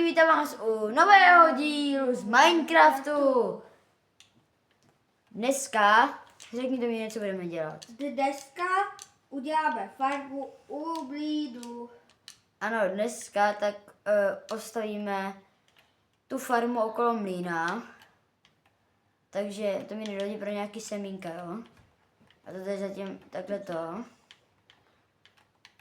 lidi, vítám vás u nového dílu z Minecraftu. Dneska, řekněte mi, co budeme dělat. Dneska uděláme farbu u blídu. Ano, dneska tak postavíme tu farmu okolo mlýna. Takže to mi nedodí pro nějaký semínka, jo. A to tady zatím takhle to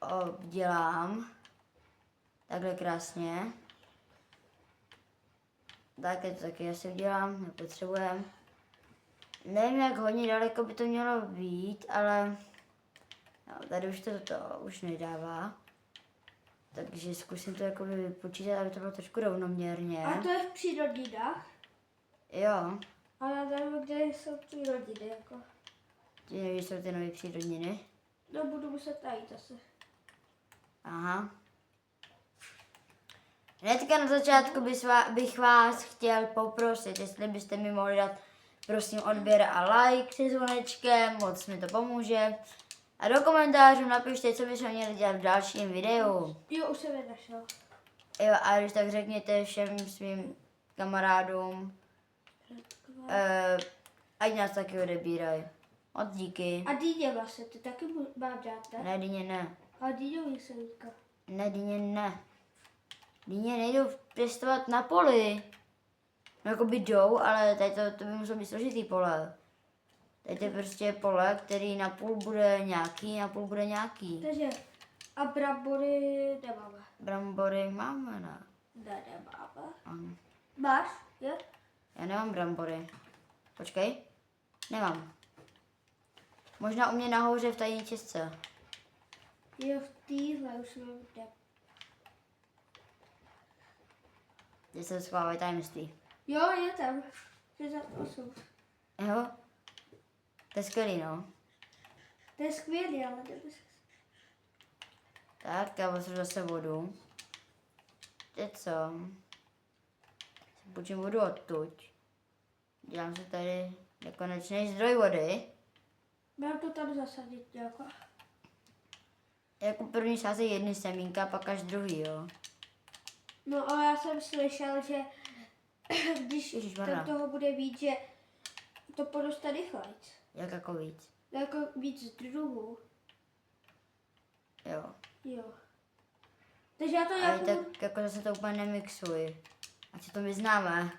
obdělám. Takhle krásně. Také to taky asi udělám, nepotřebujeme. Nevím, jak hodně daleko by to mělo být, ale no, tady už to už nedává. Takže zkusím to jakoby vypočítat, aby to bylo trošku rovnoměrně. A to je v přírodinách. Jo. Ale já nevím, kde jsou přírodiny, jako. Ty nevíš, jsou ty nové přírodniny? No, budu muset najít asi. Aha. Hnedka na začátku bych vás chtěl poprosit, jestli byste mi mohli dát prosím odběr a like se zvonečkem, moc mi to pomůže. A do komentářů napište, co bychom měli dělat v dalším videu. Jo, už jsem je našel. Jo, a když tak řekněte všem svým kamarádům, ať nás taky odebírají. Moc díky. A dýně vlastně, ty taky mám dát, ne? Ne, dýně ne. A dýňový semínka. Ne, dýně ne. Dýně nejdou pěstovat na poli. No jako by jdou, ale tady to by muselo být složitý pole. Tady je prostě pole, který napůl bude nějaký, napůl bude nějaký. Takže, a brambory nemáme. Brambory máme, ne? Ne, nemáme. Ano. Máš? Je? Já nemám brambory. Počkej. Nemám. Možná u mě nahoře v tajné čistce. Jo, v téhle už mám jde. Kde se schovávají tajemství. Jo, je tam. 68. Jo? To je skvělý, no. To je skvělý, ale nebys. Tak, já potřebuji zase vodu. Teď co? Půjčím vodu odtud. Dělám si tady nekonečný zdroj vody. Mám to tam zasadit jako. Jako první sázej jedny semínka, pak až druhý, jo. No ale já jsem slyšel, že když Ježišmarja. tam toho bude víc, že to poroste rychlejc. Jak jako víc. Jako víc druhů. Jo. Jo. Takže já to Ale jako... tak jako zase to úplně nemixuj. Ať si to vyznáme.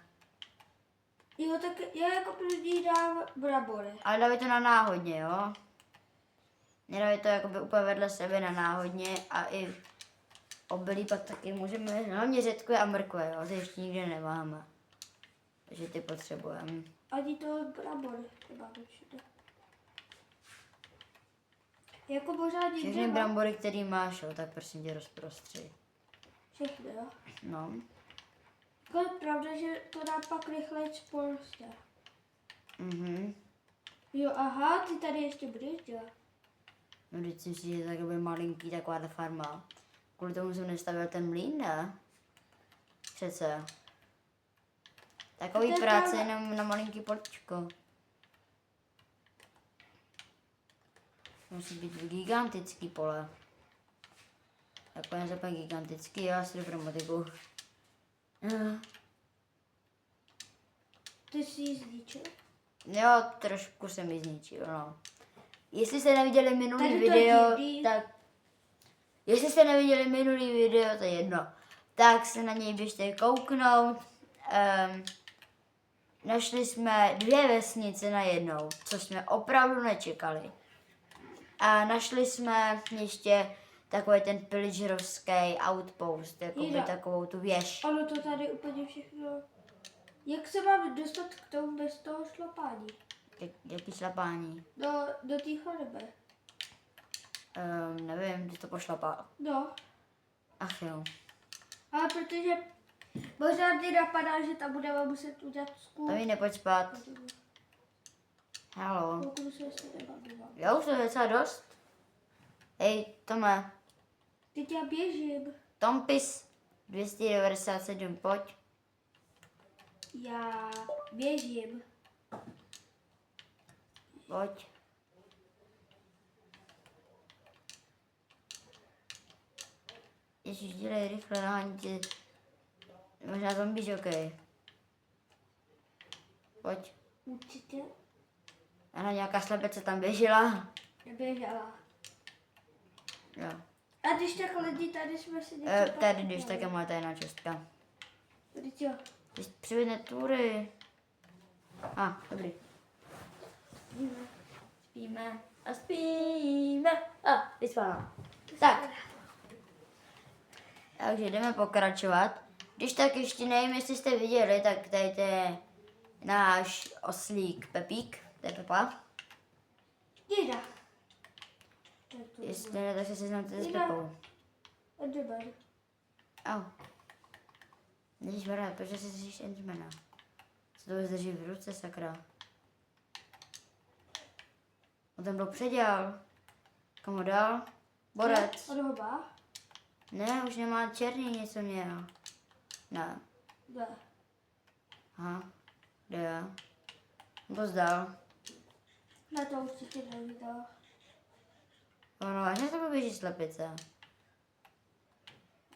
Jo, tak já jako první dám brambory. Ale dávej to na náhodně, jo. Nedávej to jakoby úplně vedle sebe na náhodně a i obilí pak taky můžeme, hlavně řetkve a mrkve, jo, to ještě nikde nemáme. Takže ty potřebujeme. Ani to brambory nemáme všude. Jako možná někde Všechny mám brambory, který máš, jo, tak prosím tě rozprostři. všechny, jo. No. Jako je pravda, že to dám pak rychlejc poroste. Mhm. Jo, aha, ty tady ještě budeš dělat. No teď si myslíš, že takhle malinký taková farma. Kvůli tomu jsem nestavil ten mlýn, ne? Přece. Takový To je práce pravda. jenom na malinký políčko. Musí být gigantický pole. Jako jen úplně gigantický, já si dobrou motivu. Ty jsi ji zničil. Jo, trošku jsem ji zničil, no. Jestli jste neviděli minulý Tady to video, divný. tak... Jestli jste neviděli minulý video, to je jedno. Tak se na něj běžte kouknout. Našli jsme 2 vesnice najednou, co jsme opravdu nečekali. A našli jsme ještě takový ten pillagerovský outpost, jakoby Jira. takovou tu věž. Ano, to tady úplně všechno. Jak se mám dostat k tomu bez toho šlapání? Jaký šlapání? Do té chodby. Nevím, ty to pošlapal. No, Ach jo. ale protože možná ti napadá, že tam budeme muset udělat To skůl. mi nepojď spát. Halo. Pokud se ještě nebavila. Já už to je docela dost. Hej, Tome. Teď já běžím. Tompis 297, pojď. Já běžím. Pojď. Ježiš, dělej rychle, nahání tě Možná zombie jockey. Pojď. Určitě Ano, nějaká slepice tam běžela. neběžela. Jo. A když tak lidi, tady jsme si něco Tady, když tak je moje tajná čestka. Vždyť jo. Když přivedne tury. Dobrý. Spíme a spíme. Teď spávám. Tak. Takže jdeme pokračovat. Když tak ještě nevím, jestli jste viděli, tak tady to je náš oslík Pepík. To je Pepa. Děda. Jestli ne, tak se seznamte s Jde. Pepou. Enderman. Au. Ježišmarja, proč si slyšíš Endermana? Co to zdrží v ruce, sakra? On tam byl předěl. Kam ho dal? Borec. Od hoba? Ne, už nemá černý, něco měl. Ne. Ne. Aha. Kde je? On to zdal. Na to určitě neviděl. Ono vážně to poběží slepice.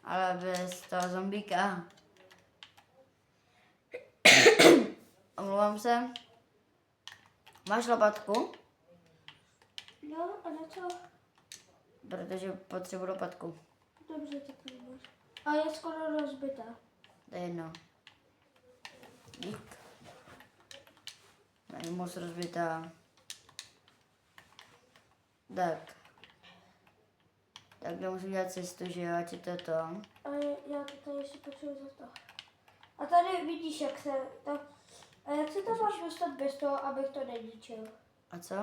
Ale bez toho zombíka. Omlouvám se. Máš lopatku? No, a na co? Protože potřebuji lopatku. Dobře, tak nemáš. A je skoro rozbitá. To je jedno. Dík. Není moc rozbitá. Tak. Takhle musím dělat cestu, že jo, ať je to. A já to tady ještě potřebuji za to. A tady vidíš, jak se to... A jak se to máš dostat bez toho, abych to neničil? A co?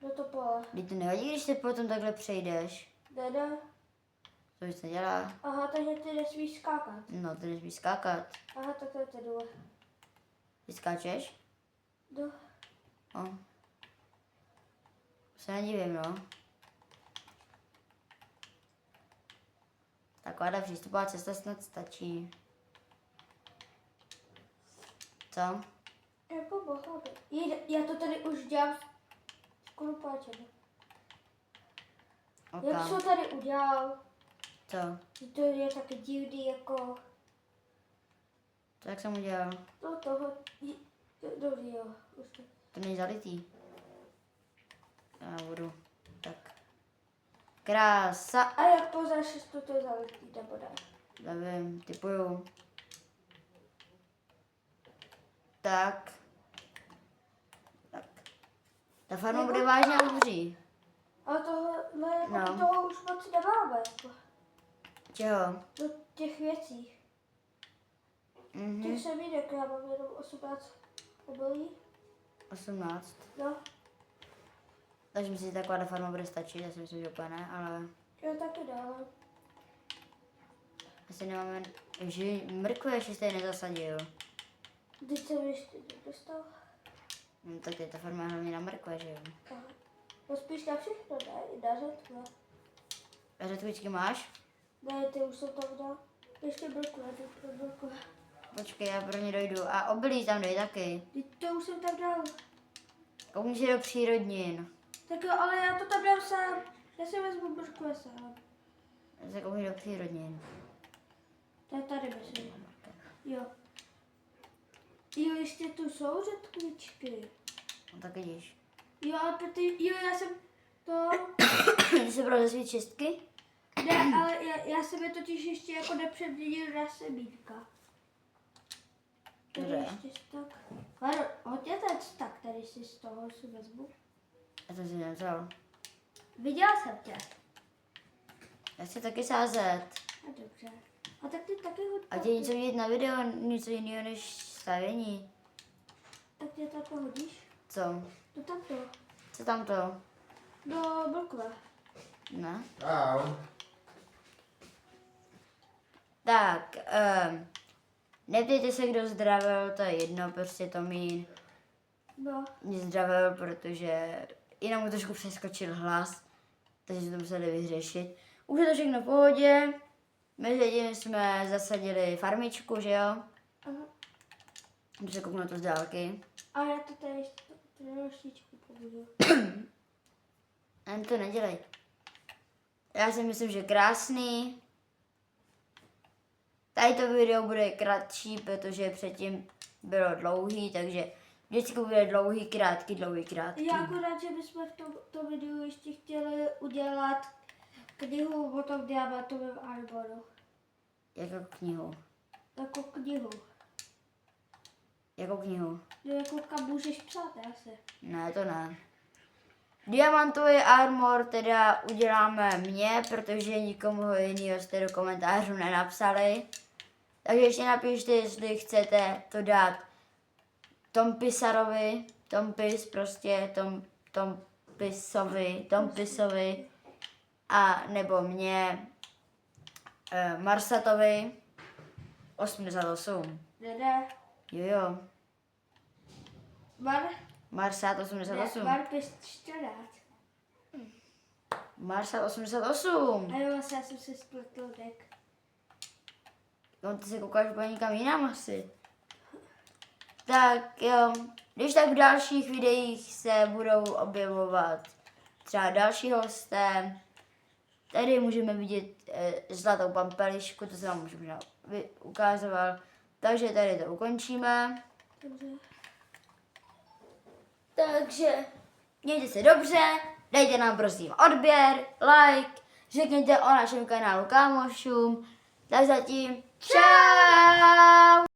Do to pole. Vždyť to nevadí, když ty potom takhle přejdeš. Dede. To už se dělá. Aha, takže ty nesmíš skákat. No, ty nesmíš skákat. Aha, tak to je tady. Ty skáčeš? Do. Se nedivím, no. Taková přístupová cesta snad stačí. Co? Jako boha. Já to tady už dělám s klupáčem. Jak jsi to tady udělal? Co? Že to je taky divný, jako... To jak jsem udělal? Toho... Dobrý, jo. Už to... To není zalitý. Já budu. Tak. Krása. A jak poznáš, jestli to je zalitý, nebo ne? Nevím, typuju. Tak. Tak. Ta farma bude vážně obří. Ale tohle, jako No. toho už moc nemáme. Jako. Čeho? Do těch věcí. Těch semínek, já mám jenom 18 obolí. 18. No, Takže myslím, že taková farma bude stačit, já si myslím, že úplně ne, ale jo, taky dále. asi nemáme, že mrkve ještě jste nezasadil. Teď jsem ještě nedostal. No, tak je ta farma hlavně na mrkve, že jo? Aha. No spíš na všechno, ne? I na řetkve. A řetkvičky máš? Ne, ty už jsem tam dal. Ještě brokle, jdu pro brokle. Počkej, já pro ně dojdu. A obilí tam dej taky. Teď to už jsem tam dal. Koukni si do přírodnin. Tak jo, ale já to tam dám sám. Já si vezmu brokle sám. Já se koukni do přírodnin. To je tady, myslím. Jo. Jo, ještě tu jsou řetkvičky. No tak vidíš. Jo, ale jo, já jsem to... Ty jsi bral ze svý čistky? Ne, ale já jsem je totiž ještě jako nepředměnil na semínka. Tady Dobře. ještě tak. Varo, hodně ten tak, tady si z toho si vezmu. Já jsem si nevzal. Viděla jsem tě. Já chci taky sázet. A dobře. A tak ty taky hodně. A tě něco vidět na video, něco jiného než stavění. Tak tě takhle hodíš? Co? Do tamto. Co tam to? Do brokle. Ne? Au. Tak, neptejte se, kdo zdravil, to je jedno, prostě Tomín No. mě zdravil, protože jenom mu trošku přeskočil hlas, takže jsme to museli vyřešit. Už je to všechno v pohodě, mezi tím jsme zasadili farmičku, že jo? Aha. Jdu se kouknout to z dálky. A já to tady ještě trošičku pobudu. Jen to nedělej. Já si myslím, že krásný. Tady to video bude kratší, protože předtím bylo dlouhý, takže vždycky bude dlouhý, krátký, dlouhý, krátký. Já akorát, že bychom v tomto videu ještě chtěli udělat knihu o tom diamantovém arboru. Jako knihu. Jako knihu. Jako knihu. No jako kam můžeš psát asi. Ne, to ne. Diamantový armor teda uděláme mě, protože nikomu jiného jste do komentářů nenapsali. Takže ještě napište, jestli chcete to dát Tompisarovi, Tompis prostě, Tompisovi a nebo mě Marsatovi 88. Ne. Jo. Marsat 88. Marpis 14. Marsat 88. A jo, já jsem si spletl dek. No, ty se koukáš úplně někam jinam asi. Tak jo, když tak v dalších videích se budou objevovat třeba další hosté. Tady můžeme vidět zlatou pampelišku, to jsem vám už možná ukázoval. Takže tady to ukončíme. Dobře. Takže mějte se dobře, dejte nám prosím odběr, like, řekněte o našem kanálu kámošům. Tak zatím čau!